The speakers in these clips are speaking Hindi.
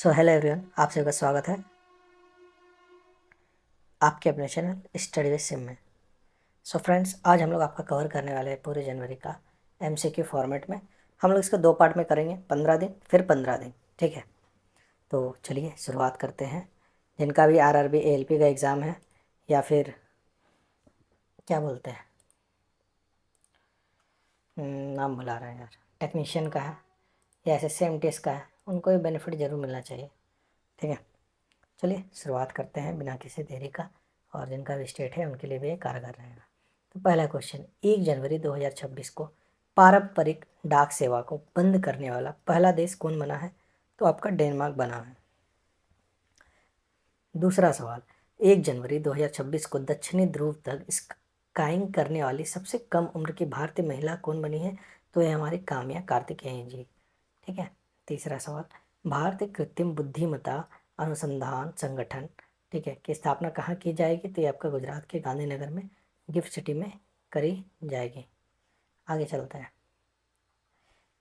सो हेलो एवरीवन, आप सभी का स्वागत है आपके अपने चैनल स्टडी विद सिम में। सो फ्रेंड्स, आज हम लोग आपका कवर करने वाले हैं पूरे जनवरी का एमसीक्यू फॉर्मेट में। हम लोग इसको 2 पार्ट में करेंगे, 15 दिन फिर 15 दिन, ठीक है। तो चलिए शुरुआत करते हैं। जिनका भी आरआरबी एएलपी का एग्ज़ाम है या फिर क्या बोलते हैं, नाम भुला रहे हैं यार, टेक्नीशियन का है या एसएससी का है, उनको भी बेनिफिट ज़रूर मिलना चाहिए, ठीक है। चलिए शुरुआत करते हैं बिना किसी देरी का, और जिनका भी स्टेट है उनके लिए भी ये कारगर रहेगा। तो पहला क्वेश्चन, 1 जनवरी 2026 को पारंपरिक डाक सेवा को बंद करने वाला पहला देश कौन बना है? तो आपका डेनमार्क बना है। दूसरा सवाल, 1 जनवरी 2026 को दक्षिणी ध्रुव तक स्काइंग करने वाली सबसे कम उम्र की भारतीय महिला कौन बनी है? तो ये हमारी काम्या कार्तिकेयन जी, ठीक है। तीसरा सवाल, भारतीय कृत्रिम बुद्धिमत्ता अनुसंधान संगठन, ठीक है, की स्थापना कहाँ की जाएगी? तो ये आपका गुजरात के गांधीनगर में गिफ्ट सिटी में करी जाएगी। आगे चलते हैं।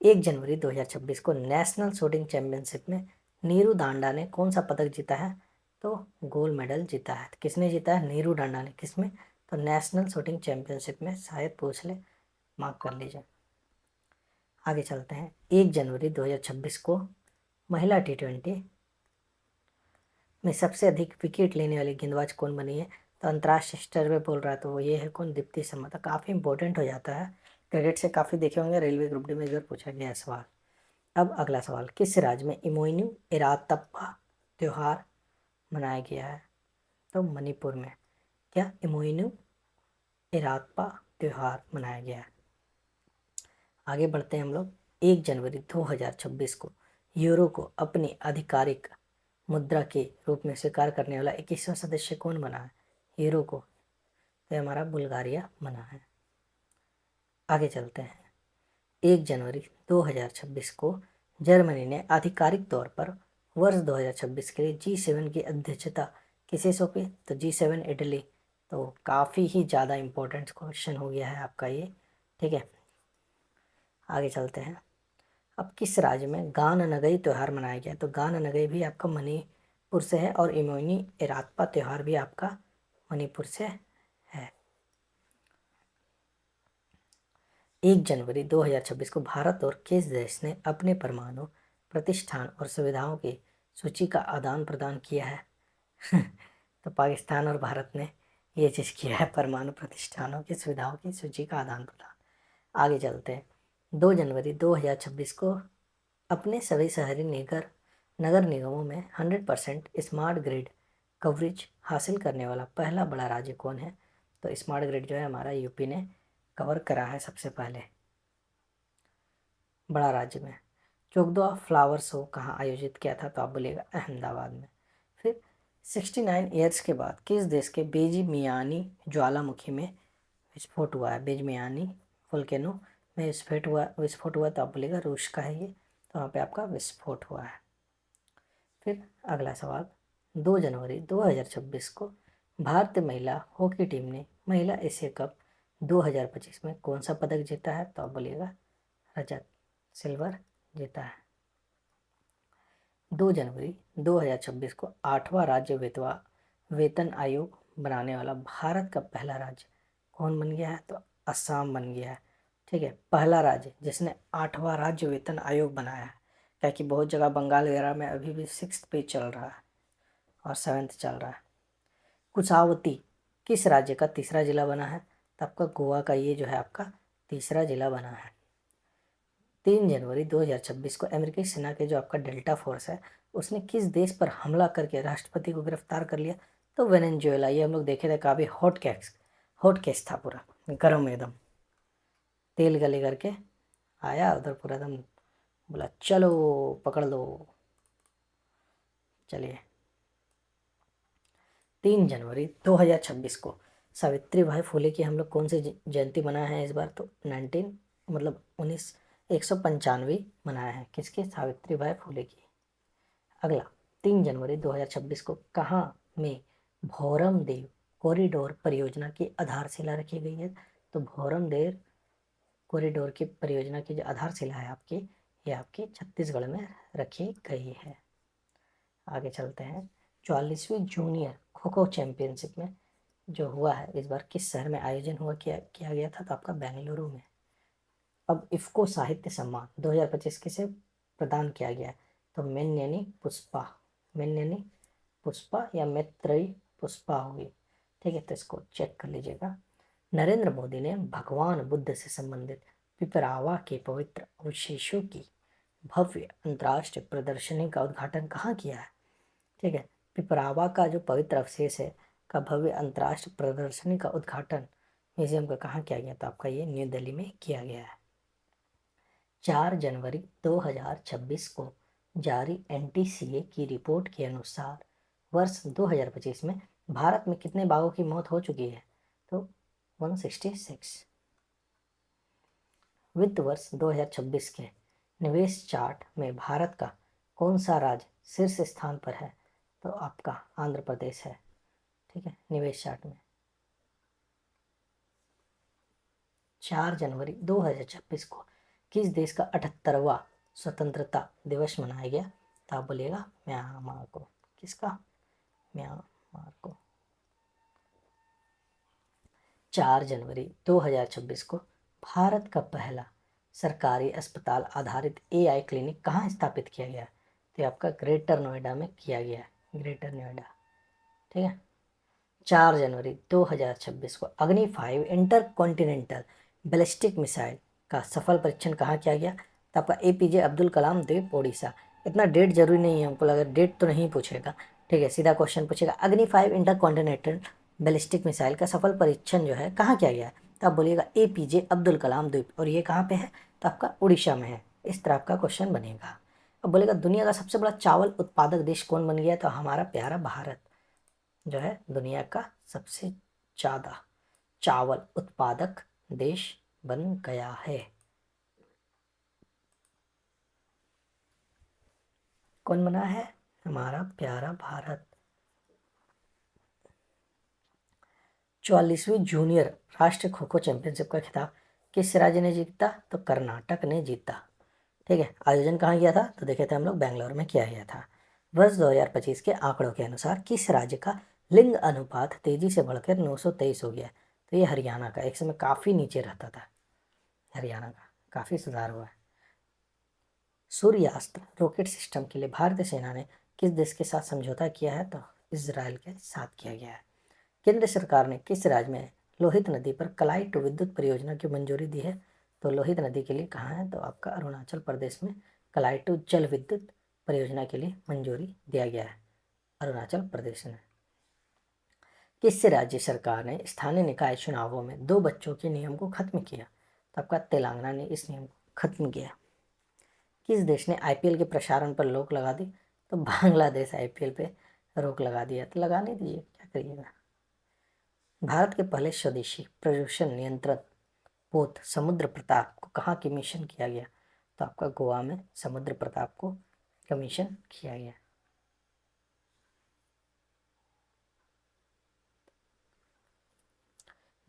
1 जनवरी 2026 को नेशनल शूटिंग चैंपियनशिप में नीरू डांडा ने कौन सा पदक जीता है? तो गोल्ड मेडल जीता है। किसने जीता है? नीरू डांडा ने। किसमें? तो नेशनल शूटिंग चैंपियनशिप में, शायद पूछ ले, मार्क कर लीजिए। आगे चलते हैं। 1 जनवरी 2026 को महिला T20 में सबसे अधिक विकेट लेने वाली गेंदबाज कौन बनी है? तो अंतर्राष्ट्रीय स्तर पे बोल रहा है तो वो ये है कौन? दीप्ति शर्मा। तो काफ़ी इंपॉर्टेंट हो जाता है, क्रिकेट से काफ़ी देखे होंगे, रेलवे ग्रुप डी में इधर पूछा गया है सवाल। अब अगला सवाल, किस राज्य में इमोइनू इरातप्पा त्यौहार मनाया गया है? तो मणिपुर में। क्या? इमोइनू इरातप्पा त्यौहार मनाया गया है। आगे बढ़ते हैं हम लोग। 1 जनवरी 2026 को यूरो को अपनी आधिकारिक मुद्रा के रूप में स्वीकार करने वाला 21वां सदस्य कौन बना है यूरो को? तो हमारा बुल्गारिया बना है। आगे चलते हैं। 1 जनवरी 2026 को जर्मनी ने आधिकारिक तौर पर वर्ष 2026 के लिए G7 की अध्यक्षता किसे सौंपी? तो G7 इटली। तो काफ़ी ही ज़्यादा इम्पोर्टेंट क्वेश्चन हो गया है आपका ये, ठीक है। आगे चलते हैं। अब किस राज्य में गान नगई त्यौहार मनाया गया? तो गान नगई भी आपका मणिपुर से है, और इमोइनी इरातपा त्यौहार भी आपका मणिपुर से है। 1 जनवरी 2026 को भारत और किस देश ने अपने परमाणु प्रतिष्ठान और सुविधाओं की सूची का आदान प्रदान किया है? तो पाकिस्तान और भारत ने ये चीज़ किया है, परमाणु प्रतिष्ठानों की सुविधाओं की सूची का आदान प्रदान। आगे चलते हैं। 2 जनवरी 2026 को अपने सभी शहरी नगर निगमों में 100% स्मार्ट ग्रिड कवरेज हासिल करने वाला पहला बड़ा राज्य कौन है? तो स्मार्ट ग्रिड जो है हमारा यूपी ने कवर करा है सबसे पहले, बड़ा राज्य में। 14वां फ्लावर शो कहाँ आयोजित किया था? तो आप बोलिएगा अहमदाबाद में। फिर 69 ईयर्स के बाद किस देश के बेजमियानी ज्वालामुखी में विस्फोट हुआ है? बेजमियानी वोल्केनो में विस्फोट हुआ तो आप बोलिएगा रूस का है ये, तो वहाँ पे आपका विस्फोट हुआ है। फिर अगला सवाल, 2 जनवरी 2026 को भारतीय महिला हॉकी टीम ने महिला एशिया कप 2025 में कौन सा पदक जीता है? तो आप बोलिएगा रजत, सिल्वर जीता है। 2 जनवरी 2026 को 8वां राज्य वेतन आयोग बनाने वाला भारत का पहला राज्य कौन बन गया है? तो असम बन गया है, ठीक है। पहला राज्य जिसने 8वां राज्य वेतन आयोग बनाया है, क्या कि बहुत जगह बंगाल वगैरह में अभी भी 6th पे चल रहा है और 7th चल रहा है। कुचावती किस राज्य का तीसरा जिला बना है? तो आपका गोवा का ये जो है आपका तीसरा जिला बना है। 3 जनवरी 2026 को अमेरिकी सेना के जो आपका डेल्टा फोर्स है उसने किस देश पर हमला करके राष्ट्रपति को गिरफ्तार कर लिया? तो वेनेजुएला। ये हम लोग देखे थे, काफ़ी हॉट केस था, पूरा गर्म एकदम, तेल गले करके आया उधर पूरा एकदम, बोला चलो पकड़ लो। चलिए, 3 जनवरी 2026 को सावित्री भाई फुले की हम लोग कौन सी जयंती मनाए हैं इस बार? तो 195 मनाया है। किसके? सावित्री भाई फुले की। अगला, 3 जनवरी 2026 को कहाँ में भौरम देव कॉरिडोर परियोजना की आधारशिला रखी गई है? तो भौरम देव कॉरिडोर की परियोजना की जो आधारशिला है आपकी, ये आपकी छत्तीसगढ़ में रखी गई है। आगे चलते हैं। 44वीं जूनियर खो खो चैंपियनशिप में जो हुआ है इस बार किस शहर में आयोजन हुआ किया गया था? तो आपका बेंगलुरु में। अब इफ्को साहित्य सम्मान 2025 किसे प्रदान किया गया है? तो मेन्यनी पुष्पा या मैत्रेयी पुष्पा होगी। ठीक है, तो इसको चेक कर लीजिएगा। नरेंद्र मोदी ने भगवान बुद्ध से संबंधित पिपरावा के पवित्र अवशेषों की भव्य अंतर्राष्ट्रीय प्रदर्शनी का उद्घाटन कहाँ किया है? ठीक है, पिपरावा का जो पवित्र अवशेष है का भव्य अंतर्राष्ट्रीय प्रदर्शनी का उद्घाटन म्यूजियम का कहाँ किया गया? तो आपका ये न्यू दिल्ली में किया गया है। 4 जनवरी 2026 को जारी एनटीसीए की रिपोर्ट के अनुसार वर्ष 2025 में भारत में कितने बाघों की मौत हो चुकी है? तो 166। वित्त वर्ष 2026 के निवेश चार्ट में भारत का कौन सा राज्य शीर्ष स्थान पर है? तो आपका आंध्र प्रदेश है। ठीक है, निवेश चार्ट में 4 जनवरी 2026 को किस देश का 78वां स्वतंत्रता दिवस मनाया गया? तो आप बोलिएगा म्यांमार को। किसका? म्यांमार को। 4 जनवरी 2026 को भारत का पहला सरकारी अस्पताल आधारित एआई क्लिनिक कहाँ स्थापित किया गया? तो आपका ग्रेटर नोएडा में किया गया है, ग्रेटर नोएडा। ठीक है, 4 जनवरी 2026 को अग्नि 5 इंटर कॉन्टिनेंटल बैलिस्टिक मिसाइल का सफल परीक्षण कहाँ किया गया? तो आपका एपीजे अब्दुल कलाम द्वीप ओडिशा। इतना डेट जरूरी नहीं है, हमको लगा डेट तो नहीं पूछेगा। ठीक है, सीधा क्वेश्चन पूछेगा अग्नि 5 इंटर कॉन्टिनेंटल बैलिस्टिक मिसाइल का सफल परीक्षण जो है कहाँ किया गया है? तो आप बोलिएगा एपीजे अब्दुल कलाम द्वीप, और ये कहाँ पे है? तो आपका उड़ीसा में है। इस तरह का क्वेश्चन बनेगा। अब बोलेगा दुनिया का सबसे बड़ा चावल उत्पादक देश कौन बन गया? तो हमारा प्यारा भारत जो है दुनिया का सबसे ज़्यादा चावल उत्पादक देश बन गया है। कौन बना है? हमारा प्यारा भारत। 44वीं जूनियर राष्ट्रीय खो खो चैंपियनशिप का खिताब किस राज्य ने जीता? तो कर्नाटक ने जीता। ठीक है, आयोजन कहाँ किया था? तो देखे थे हम लोग बेंगलोर में किया गया था। वर्ष 2025 के आंकड़ों के अनुसार किस राज्य का लिंग अनुपात तेजी से बढ़कर 923 हो गया? तो ये हरियाणा का, एक समय काफ़ी नीचे रहता था। हरियाणा का काफ़ी सुधार हुआ है। सूर्यास्त्र रॉकेट सिस्टम के लिए भारतीय सेना ने किस देश के साथ समझौता किया है? तो इसराइल के साथ किया गया है। केंद्र सरकार ने किस राज्य में लोहित नदी पर कलाई टू विद्युत परियोजना की मंजूरी दी है? तो लोहित नदी के लिए कहाँ है? तो आपका अरुणाचल प्रदेश में कलाई टू जल विद्युत परियोजना के लिए मंजूरी दिया गया है, अरुणाचल प्रदेश में। किस राज्य सरकार ने स्थानीय निकाय चुनावों में 2 बच्चों के नियम को खत्म किया? तो आपका तेलंगाना ने इस नियम को खत्म किया। किस देश ने आईपीएल के प्रसारण पर रोक लगा दी? तो बांग्लादेश आईपीएल पे रोक लगा दिया। तो लगाने दीजिए, क्या करिएगा। भारत के पहले स्वदेशी प्रदूषण नियंत्रण पोत समुद्र प्रताप को कहाँ कमीशन किया गया? तो आपका गोवा में समुद्र प्रताप को कमीशन किया गया।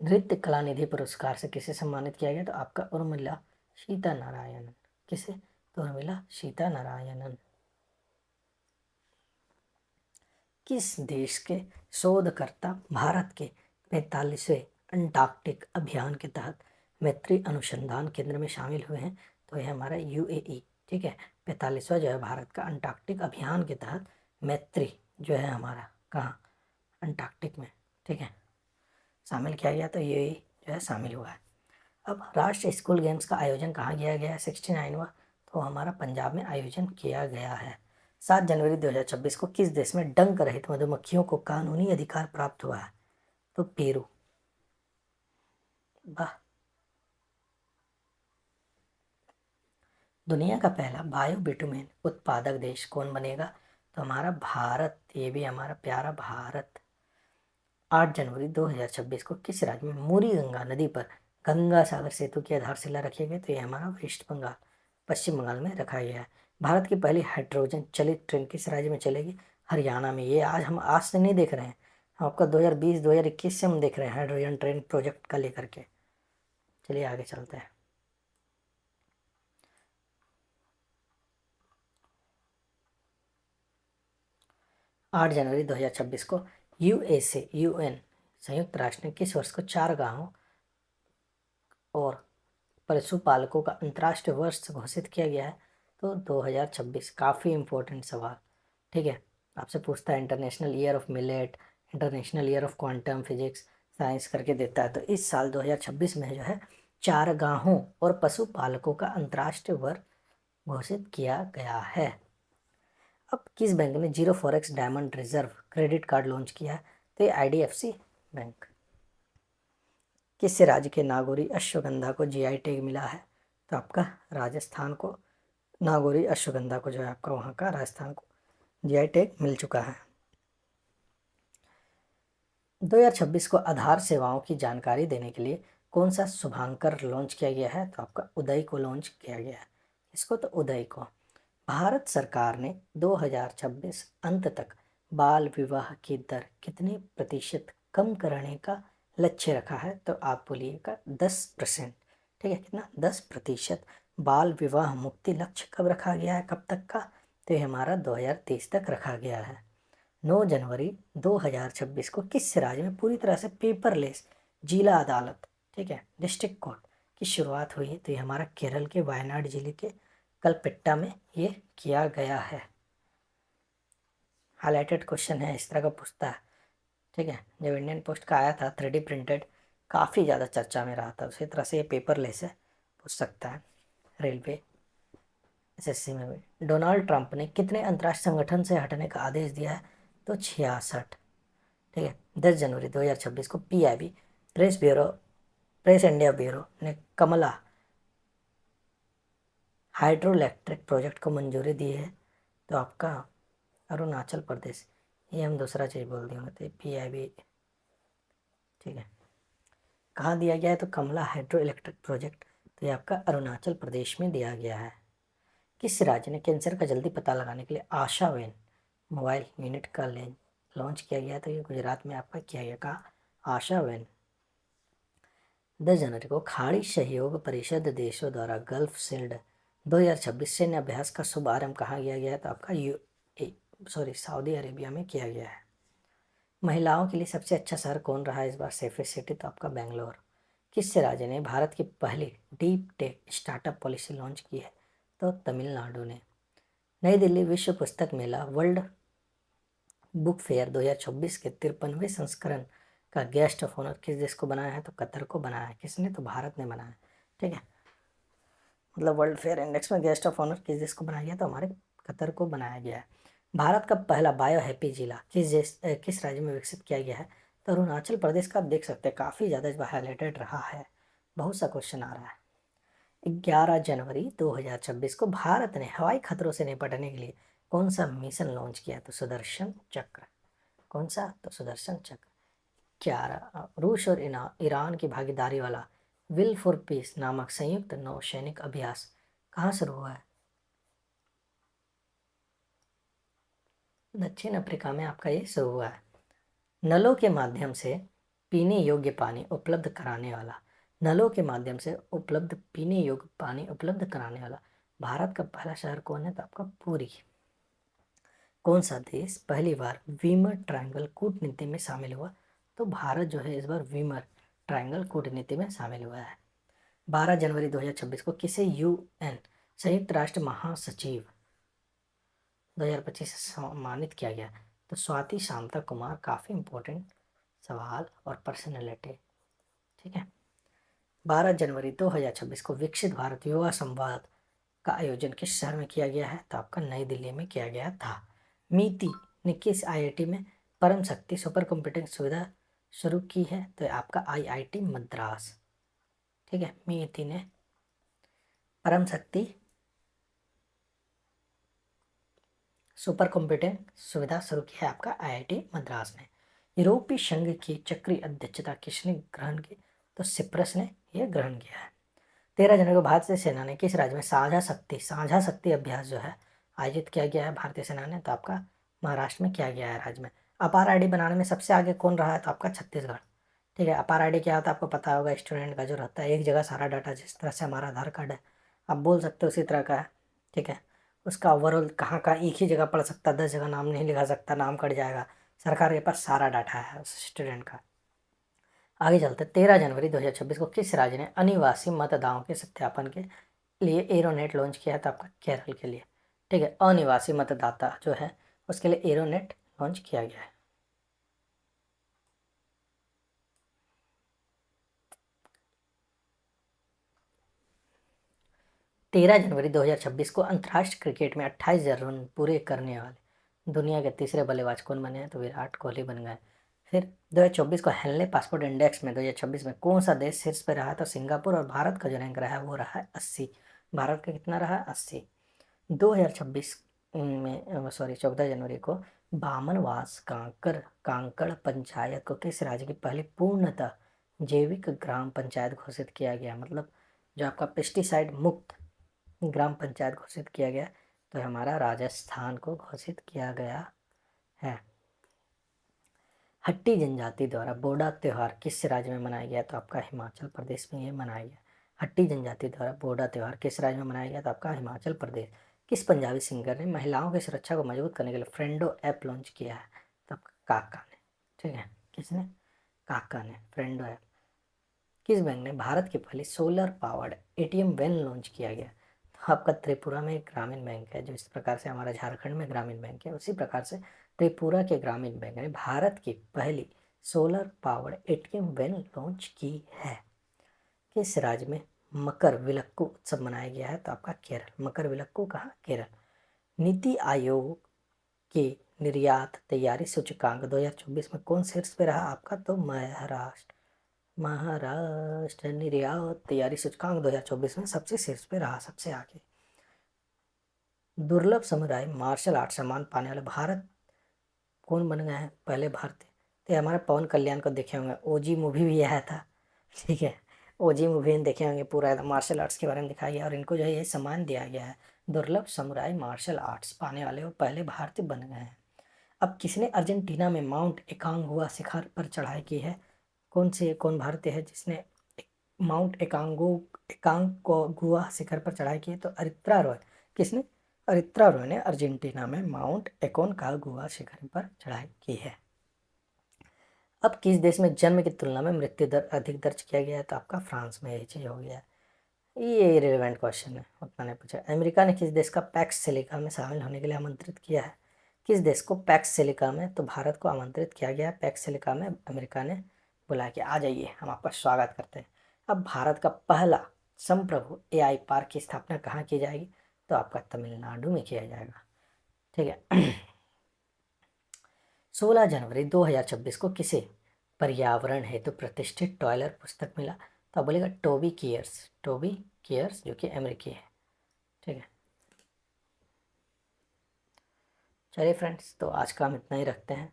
नृत्य कला निधि पुरस्कार से किसे सम्मानित किया गया? तो आपका उर्मिला सीता नारायणन। किसे? तो उर्मिला सीता नारायणन। किस देश के शोधकर्ता भारत के 45वें अंटार्कटिक अभियान के तहत मैत्री अनुसंधान केंद्र में शामिल हुए हैं? तो यह हमारा यूएई। ठीक है, 45वां जो है भारत का अंटार्कटिक अभियान के तहत मैत्री जो है हमारा कहाँ? अंटार्कटिक में। ठीक है, शामिल किया गया, तो यूएई जो है शामिल हुआ है। अब राष्ट्रीय स्कूल गेम्स का आयोजन कहाँ किया गया है? 69वां, तो हमारा पंजाब में आयोजन किया गया है। 7 जनवरी 2026 को किस देश में डंक रहित मधुमक्खियों को कानूनी अधिकार प्राप्त हुआ है? तो पेरू। वाह। दुनिया का पहला बायो बिटुमेन उत्पादक देश कौन बनेगा? तो हमारा भारत, ये भी हमारा प्यारा भारत। 8 जनवरी 2026 को किस राज्य में मूरी गंगा नदी पर गंगा सागर सेतु की आधारशिला रखी गई? तो ये हमारा वेस्ट बंगाल, पश्चिम बंगाल में रखा गया है। भारत की पहली हाइड्रोजन चलित ट्रेन किस राज्य में चलेगी? हरियाणा में। ये आज हम आज से नहीं देख रहे हैं, हम आपका 2020-2021 से हम देख रहे हैं हाइड्रोजन ट्रेन प्रोजेक्ट का लेकर के। चलिए आगे चलते हैं। 8 जनवरी 2026 को यूएन संयुक्त राष्ट्र ने किस वर्ष को चारागाहों और पशुपालकों का अंतर्राष्ट्रीय वर्ष घोषित किया गया है? तो 2026। काफ़ी इम्पोर्टेंट सवाल। ठीक है, आपसे पूछता है international year of millet, international year of quantum physics science करके देता है। तो इस साल 2026 में जो है चारागाहों और पशुपालकों का अंतर्राष्ट्रीय वर्ष घोषित किया गया है। अब किस बैंक ने zero forex diamond reserve credit card launch किया है? तो ये IDFC बैंक। किस राज्य के नागौरी अश्वगंधा को GI टैग मिला है? तो आपका राजस्थान को नागौरी अश्वगंधा को जो है आपका वहाँ का राजस्थान को GI टैग मिल चुका है। 2026 को आधार सेवाओं की जानकारी देने के लिए कौन सा शुभांकर लॉन्च किया गया है? तो आपका उदय को लॉन्च किया गया है। इसको तो उदय को। भारत सरकार ने 2026 अंत तक बाल विवाह की दर कितने प्रतिशत कम करने का लक्ष्य रखा है? तो आप बोलिएगा 10%। ठीक है, कितना? 10% बाल विवाह मुक्ति लक्ष्य कब रखा गया है, कब तक का? तो ये हमारा 2023 तक रखा गया है। 9 जनवरी 2026 को किस राज्य में पूरी तरह से पेपरलेस जिला अदालत, ठीक है, डिस्ट्रिक्ट कोर्ट की शुरुआत हुई है? तो ये हमारा केरल के वायनाड जिले के कलपेट्टा में ये किया गया है। हाईलाइटेड क्वेश्चन है, इस तरह का पूछता है। ठीक है, जब इंडियन पोस्ट का आया था 3D प्रिंटेड काफ़ी ज़्यादा चर्चा में रहा था, उसी तरह से ये पेपरलेस है, पूछ सकता है। रेलवे SSC में भी। डोनाल्ड ट्रंप ने कितने अंतर्राष्ट्रीय संगठन से हटने का आदेश दिया है? तो 66। ठीक है, 10 जनवरी 2026 को PIB प्रेस इंडिया ब्यूरो ने कमला हाइड्रो इलेक्ट्रिक प्रोजेक्ट को मंजूरी दी है? तो आपका अरुणाचल प्रदेश। ये हम दूसरा चीज़ बोल दिए होंगे, तो PIB। ठीक है, कहाँ दिया गया है? तो कमला हाइड्रो इलेक्ट्रिक प्रोजेक्ट, तो ये आपका अरुणाचल प्रदेश में दिया गया है। किस राज्य ने कैंसर का जल्दी पता लगाने के लिए आशा वैन मोबाइल यूनिट का लॉन्च किया गया? तो ये गुजरात में आपका किया गया। कहा? आशा वैन। 10 जनवरी को खाड़ी सहयोग परिषद देशों द्वारा गल्फ शील्ड 2026 सैन्य अभ्यास का शुभारंभ कहाँ किया गया है? तो आपका सऊदी अरेबिया में किया गया है। महिलाओं के लिए सबसे अच्छा शहर कौन रहा है इस बार सेफेस्ट सिटी? तो आपका बेंगलोर। किस राज्य ने भारत की पहली deep tech startup policy launch की है? तो तमिलनाडु ने। नई दिल्ली विश्व पुस्तक मेला वर्ल्ड बुक फेयर 2026 के 53वें संस्करण का गेस्ट ऑफ ऑनर किस देश को बनाया है? तो कतर को बनाया है। किसने? तो भारत ने बनाया है। ठीक है, मतलब वर्ल्ड फेयर इंडेक्स में गेस्ट ऑफ ऑनर किस देश को बनाया गया? तो हमारे कतर को बनाया गया है। भारत का पहला बायो हैप्पी जिला किस राज्य में विकसित किया गया है? तो अरुणाचल प्रदेश का। आप देख सकते हैं काफ़ी ज़्यादा इस बार हाईलाइटेड रहा है, बहुत सा क्वेश्चन आ रहा है। 11 जनवरी 2026 को भारत ने हवाई खतरों से निपटने के लिए कौन सा मिशन लॉन्च किया? तो सुदर्शन चक्र। कौन सा? तो सुदर्शन चक्र। 11 रूस और ईरान की भागीदारी वाला विल फॉर पीस नामक संयुक्त नौसैनिक अभ्यास कहाँ शुरू हुआ है? दक्षिण अफ्रीका में आपका ये शुरू हुआ है। नलों के माध्यम से पीने योग्य पानी उपलब्ध कराने वाला, नलों के माध्यम से उपलब्ध पीने योग्य पानी उपलब्ध कराने वाला भारत का पहला शहर कौन है? तो आपका पुरी। कौन सा देश पहली बार वीमर ट्रायंगल कूटनीति में शामिल हुआ? तो भारत जो है इस बार वीमर ट्रायंगल कूटनीति में शामिल हुआ है। 12 जनवरी 2026 को किसे UN संयुक्त राष्ट्र महासचिव 2025 से सम्मानित किया गया? तो स्वाति शांता कुमार। काफ़ी इंपॉर्टेंट सवाल और पर्सनैलिटी। ठीक है, 12 जनवरी 2026 को विकसित भारत युवा संवाद का आयोजन किस शहर में किया गया है? तो आपका नई दिल्ली में किया गया था। मीति ने किस IIT में परम शक्ति सुपर कंप्यूटिंग सुविधा शुरू की है? तो आपका IIT मद्रास। ठीक है, मीति ने परम शक्ति सुपर कंप्यूटिंग सुविधा शुरू की है आपका IIT मद्रास ने। यूरोपीय संघ की चक्रीय अध्यक्षता किसने ग्रहण की? तो सिप्रस ने यह ग्रहण किया है। 13 जनवरी को भारतीय सेना ने किस राज्य में साझा शक्ति अभ्यास जो है आयोजित किया गया है भारतीय सेना ने? तो आपका महाराष्ट्र में किया गया है राज्य में। अपार ID बनाने में सबसे आगे कौन रहा है? तो आपका छत्तीसगढ़। ठीक है, अपार ID क्या होता है आपको पता होगा, स्टूडेंट का जो रहता है एक जगह सारा डाटा, जिस तरह से हमारा आधार कार्ड है आप बोल सकते हो उसी तरह का है। ठीक है, उसका ओवरऑल कहाँ कहाँ एक ही जगह पढ़ सकता, 10 जगह नाम नहीं लिखा सकता, नाम कट जाएगा। सरकार के पास सारा डाटा है उस स्टूडेंट का। आगे चलते, 13 जनवरी 2026 को किस राज्य ने अनिवासी मतदाताओं के सत्यापन के लिए एरोनेट लॉन्च किया है? तो आपका केरल के लिए। ठीक है, अनिवासी मतदाता जो है उसके लिए एरोनेट लॉन्च किया गया है। 13 जनवरी 2026 को अंतर्राष्ट्रीय क्रिकेट में 28,000 रन पूरे करने वाले दुनिया के तीसरे बल्लेबाज कौन बने हैं? तो विराट कोहली बन गए। फिर 2024 को हेनले पासपोर्ट इंडेक्स में 2026 में कौन सा देश शीर्ष पे रहा? तो सिंगापुर। और भारत का जो रैंक रहा है वो रहा है 80। भारत का कितना रहा? 80। 2026 में, सॉरी, 14 जनवरी को बामनवास कांकड़ पंचायत को किस राज्य की पहली पूर्णतः जैविक ग्राम पंचायत घोषित किया गया? मतलब जो आपका पेस्टिसाइड मुक्त ग्राम पंचायत घोषित किया गया, तो हमारा राजस्थान को घोषित किया गया है। हट्टी जनजाति द्वारा बोडा त्यौहार किस राज्य में मनाया गया? तो आपका हिमाचल प्रदेश में ये मनाया गया। हट्टी जनजाति द्वारा बोडा त्यौहार किस राज्य में मनाया गया? तो आपका हिमाचल प्रदेश। किस पंजाबी सिंगर ने महिलाओं की सुरक्षा को मजबूत करने के लिए फ्रेंडो ऐप लॉन्च किया है? तो आपका काका ने। ठीक है, किसने? काका ने फ्रेंडो ऐप। किस बैंक ने भारत की पहली solar powered ATM van launch किया गया? तो आपका त्रिपुरा में एक ग्रामीण बैंक है, जो इस प्रकार से हमारा झारखंड में ग्रामीण बैंक है, उसी प्रकार से त्रिपुरा के ग्रामीण बैंक ने भारत की पहली solar powered ATM van launch की है। किस राज्य में मकर विलक्कू उत्सव मनाया गया है? तो आपका केरल। मकर विलक्कू कहाँ? केरल। नीति आयोग के निर्यात तैयारी सूचकांक 2024 में कौन शीर्ष पे रहा आपका? तो महाराष्ट्र। महाराष्ट्र निर्यात तैयारी सूचकांक 2024 में सबसे शीर्ष पे रहा, सबसे आगे। दुर्लभ समुदाय मार्शल आर्ट सम्मान पाने वाले भारत कौन बन गए हैं पहले भारतीय? तो हमारे पवन कल्याण को देखे होंगे, ओजी मूवी भी आया था। ठीक है, ओजी मूवी में देखे होंगे, पूरा मार्शल आर्ट्स के बारे में दिखाया गया और इनको जो है ये सम्मान दिया गया है। दुर्लभ समुदाय मार्शल आर्ट्स पाने वाले वो पहले भारतीय बन गए हैं। अब किसने अर्जेंटीना में माउंट एकांगुआ शिखर पर चढ़ाई की है? कौन भारतीय है जिसने माउंट एकांगुआ शिखर पर चढ़ाई की है? तो अरित्रा रॉय। किसने? अरित्रा रॉय ने अर्जेंटीना में माउंट एकोनकागुआ शिखर पर चढ़ाई की है। अब किस देश में जन्म की तुलना में मृत्यु दर अधिक दर्ज किया गया है? तो आपका फ्रांस में यही चीज़ हो गया है। ये रिलेवेंट क्वेश्चन है, उतना नहीं पूछा। अमेरिका ने किस देश का पैक्स सिलिका में शामिल होने के लिए आमंत्रित किया है? किस देश को पैक्स सिलिका में? तो भारत को आमंत्रित किया गया है पैक्स सिलिका में। अमेरिका ने बुलाया कि आ जाइए, हम आपका स्वागत करते हैं। अब भारत का पहला संप्रभु एआई पार्क की स्थापना कहाँ की जाएगी? तो आपका तमिलनाडु में किया जाएगा। ठीक है। 16 जनवरी 2026 को किसे पर्यावरण हेतु प्रतिष्ठित टॉयलर पुस्तक मिला? तो आप बोलेगा टोबी केयर्स। टोबी केयर्स जो कि अमेरिकी है। ठीक है, चलिए फ्रेंड्स, तो आज का हम इतना ही रखते हैं।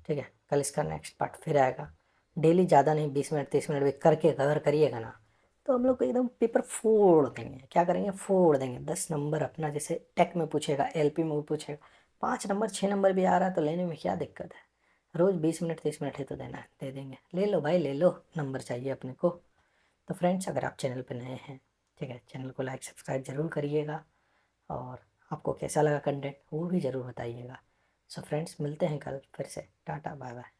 ठीक है, कल इसका नेक्स्ट पार्ट फिर आएगा। डेली ज़्यादा नहीं, 20 मिनट 30 मिनट भी करके कवर करिएगा ना, तो हम लोग को एकदम पेपर फोड़ देंगे। क्या करेंगे? फोड़ देंगे। 10 नंबर अपना, जैसे टेक में पूछेगा, एलपी में भी पूछेगा, 5 नंबर 6 नंबर भी आ रहा है तो लेने में क्या दिक्कत है? रोज़ 20 मिनट 30 मिनट ही तो देना है, दे देंगे। ले लो भाई, ले लो, नंबर चाहिए अपने को। तो फ्रेंड्स, अगर आप चैनल पर नए हैं, ठीक है, चैनल को लाइक सब्सक्राइब ज़रूर करिएगा, और आपको कैसा लगा कंटेंट वो भी ज़रूर बताइएगा। सो फ्रेंड्स, मिलते हैं कल फिर से। Tata bye bye.